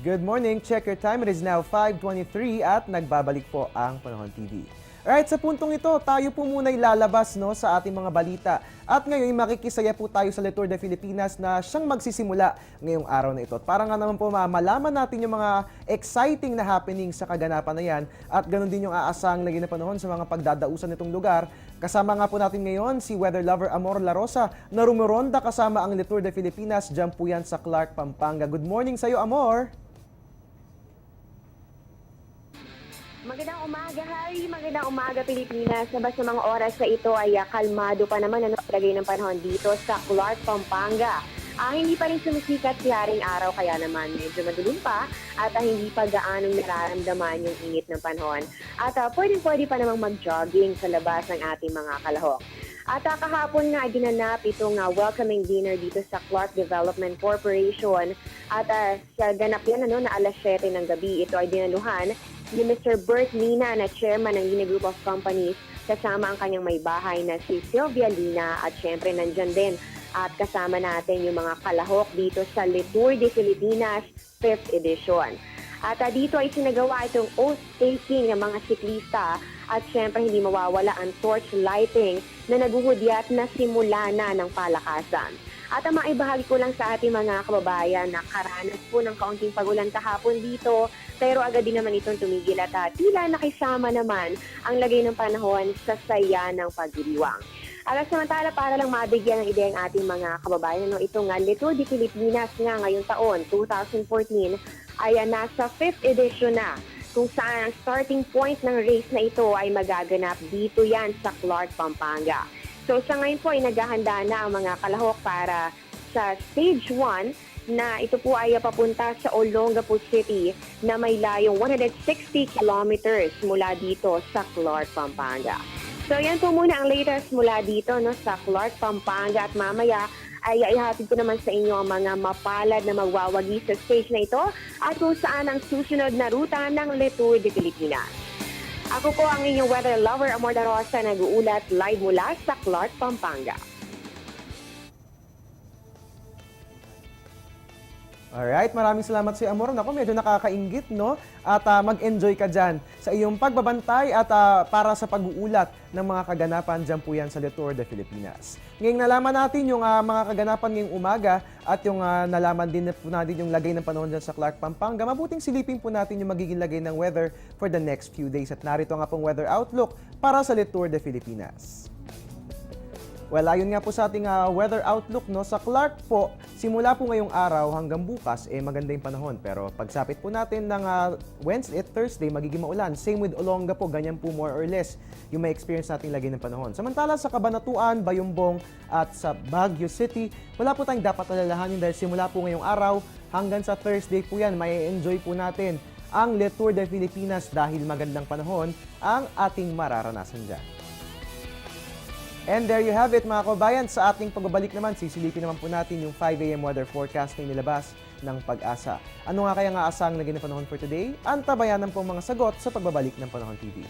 Good morning, check your time. It is now 5:23 at nagbabalik po ang Panahon TV. Alright, sa puntong ito, tayo po muna ilalabas sa ating mga balita. At ngayon, makikisaya po tayo sa Le Tour de Filipinas na siyang magsisimula ngayong araw na ito. Para nga naman po malaman natin yung mga exciting na happening sa kaganapan na yan at ganun din yung aasahang lagi na panahon sa mga pagdadausan nitong lugar. Kasama nga po natin ngayon si weather lover Amor La Rosa na rumoronda kasama ang Le Tour de Filipinas. Diyan po yan sa Clark, Pampanga. Good morning sa iyo, Amor! Magandang umaga, Harry. Magandang umaga, Pilipinas. Sa mga oras na ito ay kalmado pa naman ang lagay ng panahon dito sa Clark, Pampanga. Hindi pa rin sumisikat si Haring Araw, kaya naman medyo madilim pa at hindi pa gaanong nararamdaman yung init ng panahon. At pwede pa namang mag-jogging sa labas ng ating mga kalahok. At kahapon nga ginanap itong welcoming dinner dito sa Clark Development Corporation. At sa ganap yan na alas 7 ng gabi, ito ay dinaluhan ni Mr. Bert Lina na chairman ng Lina Group of Companies kasama ang kanyang may bahay na si Sylvia Lina at syempre nandyan din at kasama natin yung mga kalahok dito sa Le Tour de Filipinas 5th edition. At dito ay sinagawa itong oath-taking ng mga siklista at syempre hindi mawawala ang torch lighting na naguhudyat na simula na ng palakasan. At maibahagi ko lang sa ating mga kababayan na karanas po ng kaunting pagulan kahapon dito, pero agad din naman itong tumigil at tila nakisama naman ang lagay ng panahon sa saya ng pagdiriwang. At samantala, para lang mabigyan ng ideya ang ating mga kababayan, itong Le Tour de Filipinas nga ngayong taon, 2014, ay nasa 5th edition na, kung saan ang starting point ng race na ito ay magaganap dito yan sa Clark, Pampanga. So sa ngayon po ay naghahanda na ang mga kalahok para sa stage 1 na ito po ay papunta sa Olongapo City na may layong 160 kilometers mula dito sa Clark, Pampanga. So yan po muna ang latest mula dito sa Clark, Pampanga at mamaya ay ihatid ko naman sa inyo ang mga mapalad na magwawagi sa stage na ito at kung saan ang susunod na ruta ng Le Tour de Filipinas. Ako po ang inyong weather lover, Amor La Rosa, nag-uulat live mula sa Clark, Pampanga. Alright, maraming salamat si Amor. Naku, medyo nakakainggit, no? At mag-enjoy ka dyan sa iyong pagbabantay at para sa pag-uulat ng mga kaganapan dyan po yan sa Le Tour de Filipinas. Ngayong nalaman natin yung mga kaganapan ngayong umaga at yung nalaman din po natin yung lagay ng panahon dyan sa Clark, Pampanga. Mabuting silipin po natin yung magiging lagay ng weather for the next few days. At narito nga pong weather outlook para sa Le Tour de Filipinas. Well, ayun nga po sa ating weather outlook, no? Sa Clark po, simula po ngayong araw hanggang bukas, maganda yung panahon. Pero pagsapit po natin ng Wednesday at Thursday, magiging maulan. Same with Olongapo, ganyan po more or less yung may experience nating lagay ng panahon. Samantala sa Cabanatuan, Bayumbong at sa Baguio City, wala po tayong dapat alalahanin dahil simula po ngayong araw hanggang sa Thursday po yan, may enjoy po natin ang Le Tour de Filipinas dahil magandang panahon ang ating mararanasan dyan. And there you have it mga kabayan. Sa ating pagbabalik naman, sisilipin naman po natin yung 5 AM weather forecast na nilabas ng Pag-asa. Ano nga kaya nga asang naging na panahon for today? Antabayanan po mga sagot sa pagbabalik ng Panahon TV.